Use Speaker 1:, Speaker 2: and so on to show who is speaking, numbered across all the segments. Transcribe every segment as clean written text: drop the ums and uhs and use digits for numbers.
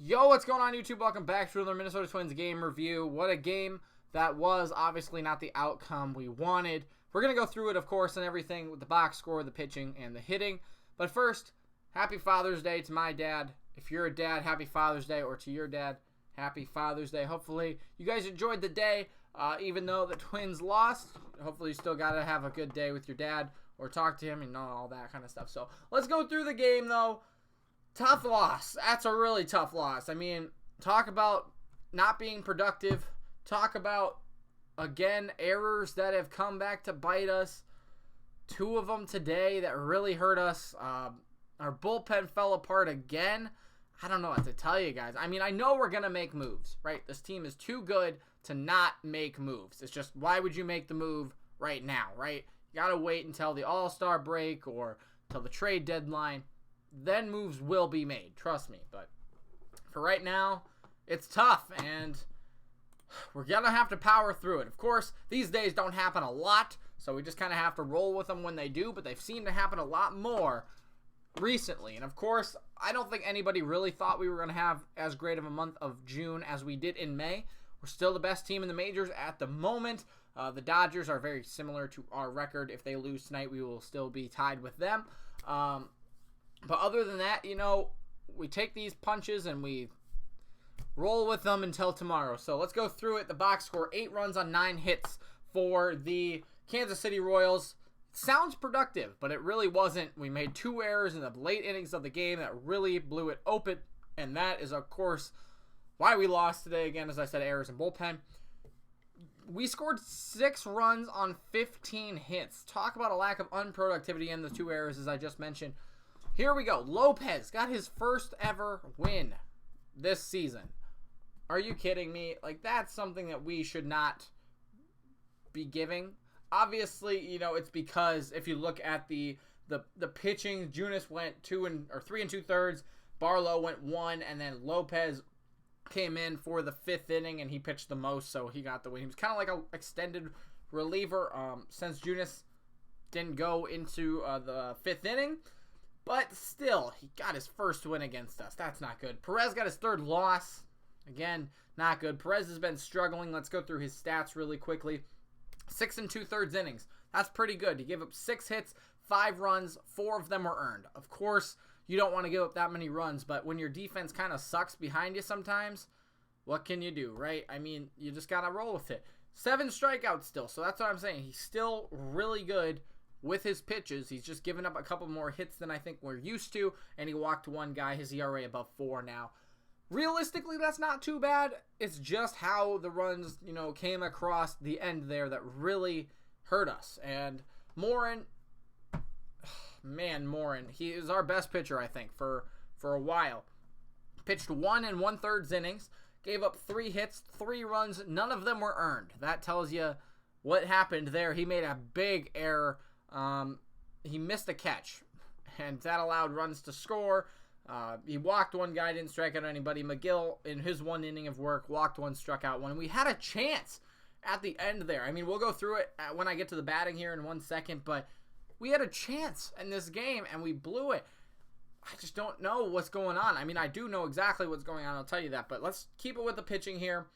Speaker 1: Yo, what's going on, YouTube? Welcome back to another Minnesota Twins game review. What a game that was. Obviously not the outcome we wanted. We're going to go through it, of course, and everything with the box score, the pitching, and the hitting. But first, happy Father's Day to my dad. If you're a dad, happy Father's Day, or to your dad, happy Father's Day. Hopefully, you guys enjoyed the day, even though the Twins lost. Hopefully, you still got to have a good day with your dad, or talk to him, and all that kind of stuff. So, let's go through the game, though. Tough loss. That's a really tough loss. I mean, talk about not being productive. Talk about, again, errors that have come back to bite us. Two of them today that really hurt us. Our bullpen fell apart again. I don't know what to tell you guys. I mean, I know we're going to make moves, right? This team is too good to not make moves. It's just, why would you make the move right now, right? You got to wait until the All-Star break or till the trade deadline. Then moves will be made, trust me. But for right now, it's tough, and we're going to have to power through it. Of course, these days don't happen a lot, so we just kind of have to roll with them when they do, but they've seemed to happen a lot more recently. And of course, I don't think anybody really thought we were going to have as great of a month of June as we did in May. We're still the best team in the majors at the moment. The Dodgers are very similar to our record. If they lose tonight, we will still be tied with them. But other than that, you know, we take these punches and we roll with them until tomorrow. So let's go through it. The box score, 8 runs on 9 hits for the Kansas City Royals. Sounds productive, but it really wasn't. We made 2 errors in the late innings of the game that really blew it open. And that is, of course, why we lost today. Again, as I said, errors in bullpen. We scored 6 runs on 15 hits. Talk about a lack of unproductivity in the 2 errors, as I just mentioned. Here we go. Lopez got his first ever win this season. Are you kidding me? Like, that's something that we should not be giving. Obviously, you know, it's because if you look at the pitching, Junis went 3 2/3, Barlow went 1, and then Lopez came in for the 5th inning and he pitched the most, so he got the win. He was kind of like an extended reliever since Junis didn't go into the 5th inning. But still, he got his first win against us. That's not good. Perez got his 3rd loss. Again, not good. Perez has been struggling. Let's go through his stats really quickly. 6 2/3 innings. That's pretty good. He gave up 6 hits, 5 runs, 4 of them were earned. Of course, you don't want to give up that many runs, but when your defense kind of sucks behind you sometimes, what can you do, right? I mean, you just got to roll with it. 7 strikeouts still, so that's what I'm saying. He's still really good with his pitches. He's just given up a couple more hits than I think we're used to, and he walked 1 guy. His ERA above 4 now. Realistically, that's not too bad. It's just how the runs, you know, came across the end there that really hurt us. And Morin, he is our best pitcher, I think, for a while. Pitched 1 1/3 innings, gave up 3 hits, 3 runs. None of them were earned. That tells you what happened there. He made a big error. He missed a catch, and that allowed runs to score. He walked 1 guy, didn't strike out anybody. McGill, in his 1 inning of work, walked 1, struck out 1. We had a chance at the end there. I mean, we'll go through it when I get to the batting here in 1 second, but we had a chance in this game, and we blew it. I just don't know what's going on. I mean, I do know exactly what's going on, I'll tell you that, but let's keep it with the pitching here.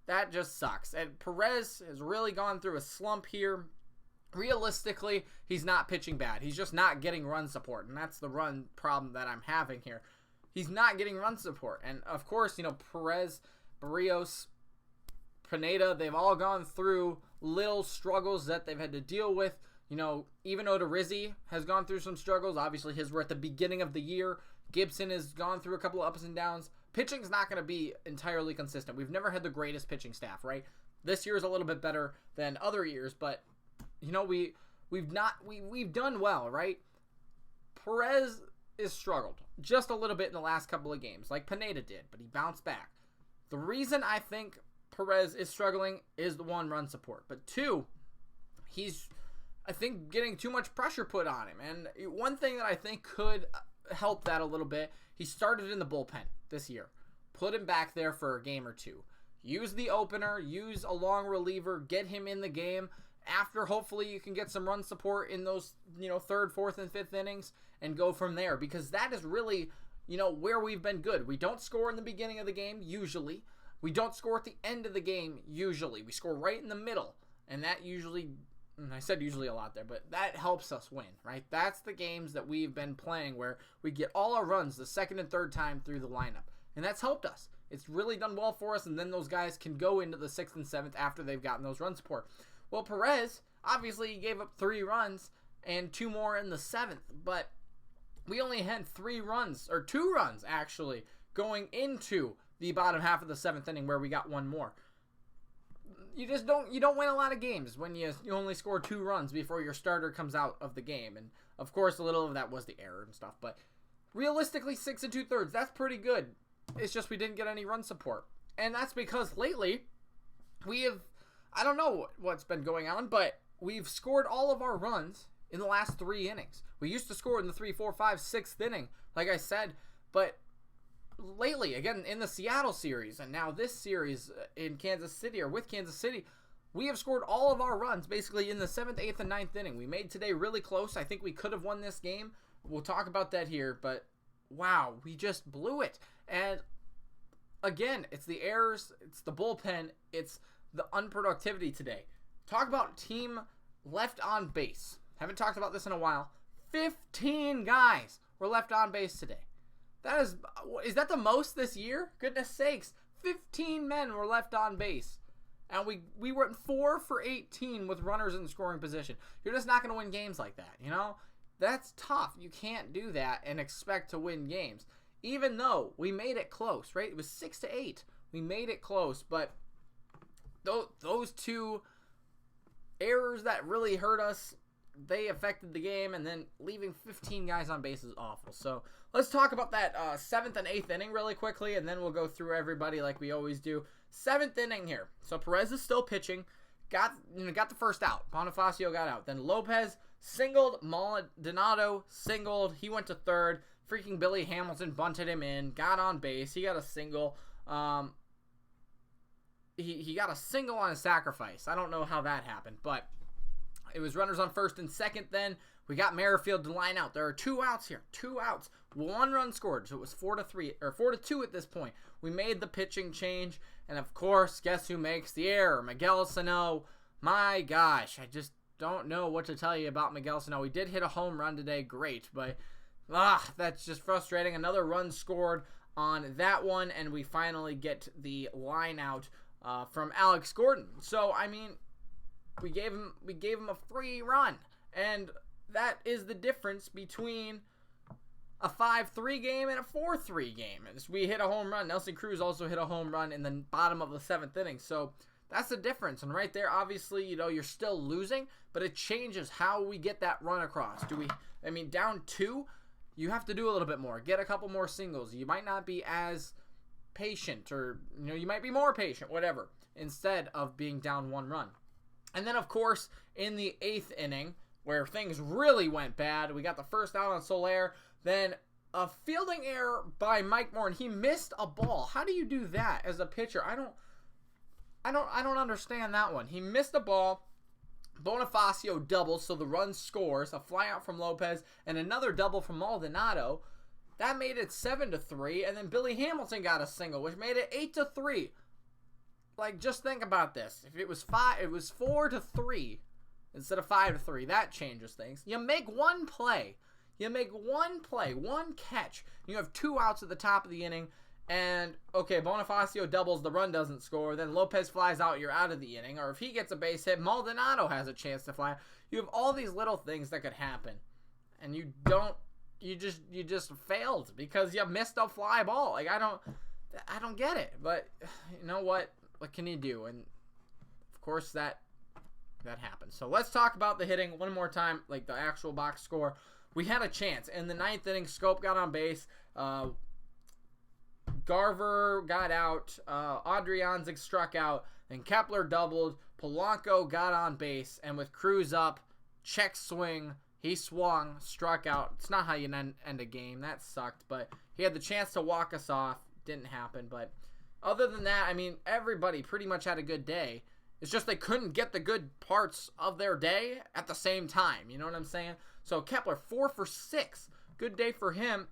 Speaker 1: That just sucks. And Perez has really gone through a slump here. Realistically, he's not pitching bad. He's just not getting run support, and that's the run problem that I'm having here. He's not getting run support. And, of course, you know, Perez, Barrios, Pineda, they've all gone through little struggles that they've had to deal with. You know, even Odorizzi has gone through some struggles. Obviously, his were at the beginning of the year. Gibson has gone through a couple of ups and downs. Pitching's not going to be entirely consistent. We've never had the greatest pitching staff, right? This year is a little bit better than other years, but you know, we've done well, right? Perez has struggled just a little bit in the last couple of games, like Pineda did, but he bounced back. The reason I think Perez is struggling is the 1, run support, but 2, he's, I think, getting too much pressure put on him. And one thing that I think could help that a little bit, he started in the bullpen this year. Put him back there for a game or 2. Use the opener, use a long reliever, get him in the game. After, hopefully, you can get some run support in those, you know, 3rd, 4th, and 5th innings and go from there. Because that is really, where we've been good. We don't score in the beginning of the game, usually. We don't score at the end of the game, usually. We score right in the middle. And that usually, and I said usually a lot there, but that helps us win, right? That's the games that we've been playing where we get all our runs the second and third time through the lineup. And that's helped us. It's really done well for us, and then those guys can go into the 6th and 7th after they've gotten those run support. Well, Perez, obviously, he gave up 3 runs and 2 more in the 7th, but we only had 3 runs, or 2 runs, actually, going into the bottom half of the 7th inning where we got 1 more. You don't win a lot of games when you only score 2 runs before your starter comes out of the game. And, of course, a little of that was the error and stuff, but realistically, 6 2/3, that's pretty good. It's just we didn't get any run support. And that's because lately, I don't know what's been going on, but we've scored all of our runs in the last 3 innings. We used to score in the 3, 4, 5, 6th inning, like I said, but lately, again, in the Seattle series, and now this series in Kansas City, or with Kansas City, we have scored all of our runs basically in the 7th, 8th, and 9th inning. We made today really close. I think we could have won this game. We'll talk about that here, but wow, we just blew it. And again, it's the errors, it's the bullpen, it's the unproductivity today. Talk about team left on base. Haven't talked about this in a while. 15 guys were left on base today. Is that the most this year? Goodness sakes. 15 men were left on base. And we went 4 for 18 with runners in scoring position. You're just not going to win games like that, That's tough. You can't do that and expect to win games. Even though we made it close, right? It was 6-8. We made it close, but those 2 errors that really hurt us, they affected the game, and then leaving 15 guys on base is awful. So let's talk about that 7th and 8th inning really quickly, and then we'll go through everybody like we always do. 7th inning here. So Perez is still pitching. Got the first out. Bonifacio got out. Then Lopez singled. Maldonado singled. He went to third. Freaking Billy Hamilton bunted him in. Got on base. He got a single. He got a single on a sacrifice. I don't know how that happened, but it was runners on first and second then. We got Merrifield to line out. There are 2 outs here. 2 outs. 1 run scored, so it was 4-3 or 4-2 at this point. We made the pitching change, and of course, guess who makes the error? Miguel Sano. My gosh, I just don't know what to tell you about Miguel Sano. He did hit a home run today, great, but that's just frustrating. Another run scored on that one, and we finally get the line out from Alex Gordon. So, I mean, we gave him a free run, and that is the difference between a 5-3 game and a 4-3 game. We hit a home run. Nelson Cruz also hit a home run in the bottom of the 7th inning. So that's the difference. And right there, obviously, you're still losing, but it changes how we get that run across. Down 2, you have to do a little bit more. Get a couple more singles. You might not be as patient, or you might be more patient, whatever, instead of being down 1 run. And then, of course, in the 8th inning, where things really went bad, we got the first out on Soler, then a fielding error by Mike Moore, and he missed a ball. How do you do that as a pitcher? I don't understand that one. He missed a ball. Bonifacio doubles, so the run scores. A fly out from Lopez and another double from Maldonado. That made it 7-3, and then Billy Hamilton got a single, which made it 8-3. Just think about this. If it was 4-3 instead of 5-3. That changes things. You make one play. One catch. You have 2 outs at the top of the inning, and okay, Bonifacio doubles, the run doesn't score. Then Lopez flies out, you're out of the inning. Or if he gets a base hit, Maldonado has a chance to fly. You have all these little things that could happen, and you just failed because you missed a fly ball. I don't get it. But you know what? What can you do? And of course that happens. So let's talk about the hitting one more time, the actual box score. We had a chance. In the 9th inning, Scope got on base. Garver got out. Adrianzik struck out. Then Kepler doubled. Polanco got on base. And with Cruz up, check swing. He swung, struck out. It's not how you end a game. That sucked. But he had the chance to walk us off. Didn't happen. But other than that, everybody pretty much had a good day. It's just they couldn't get the good parts of their day at the same time. You know what I'm saying? So Kepler, 4 for 6. Good day for him.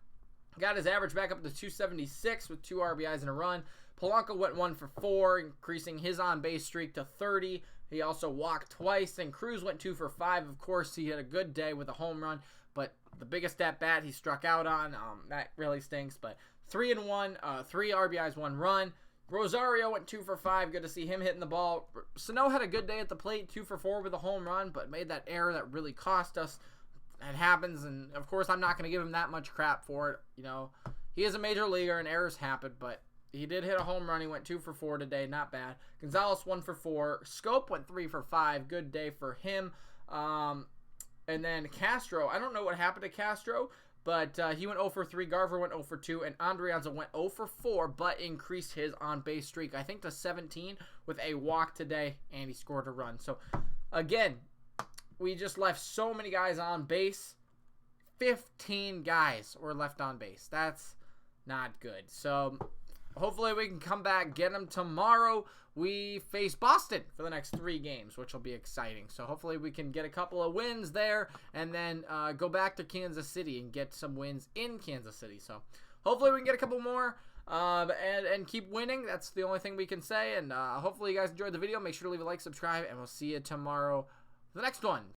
Speaker 1: Got his average back up to 276 with 2 RBIs and a run. Polanco went 1 for 4, increasing his on-base streak to 30. He also walked twice, and Cruz went 2 for 5. Of course, he had a good day with a home run, but the biggest at-bat he struck out on, that really stinks. But 3-1, 3 RBIs, 1 run. Rosario went 2 for 5. Good to see him hitting the ball. Sano had a good day at the plate, 2 for 4 with a home run, but made that error that really cost us. It happens, and of course, I'm not going to give him that much crap for it. You know, he is a major leaguer, and errors happen, but he did hit a home run. He went 2 for 4 today. Not bad. Gonzalez 1 for 4. Scope went 3 for 5. Good day for him. And then Castro. I don't know what happened to Castro, but he went 0 for 3. Garver went 0 for 2. And Andrianza went 0 for 4, but increased his on-base streak, I think, to 17 with a walk today, and he scored a run. So, again, we just left so many guys on base. 15 guys were left on base. That's not good. So hopefully we can come back, get them tomorrow. We face Boston for the next 3 games, which will be exciting. So hopefully we can get a couple of wins there and then go back to Kansas City and get some wins in Kansas City. So hopefully we can get a couple more and keep winning. That's the only thing we can say. And hopefully you guys enjoyed the video. Make sure to leave a like, subscribe, and we'll see you tomorrow for the next one.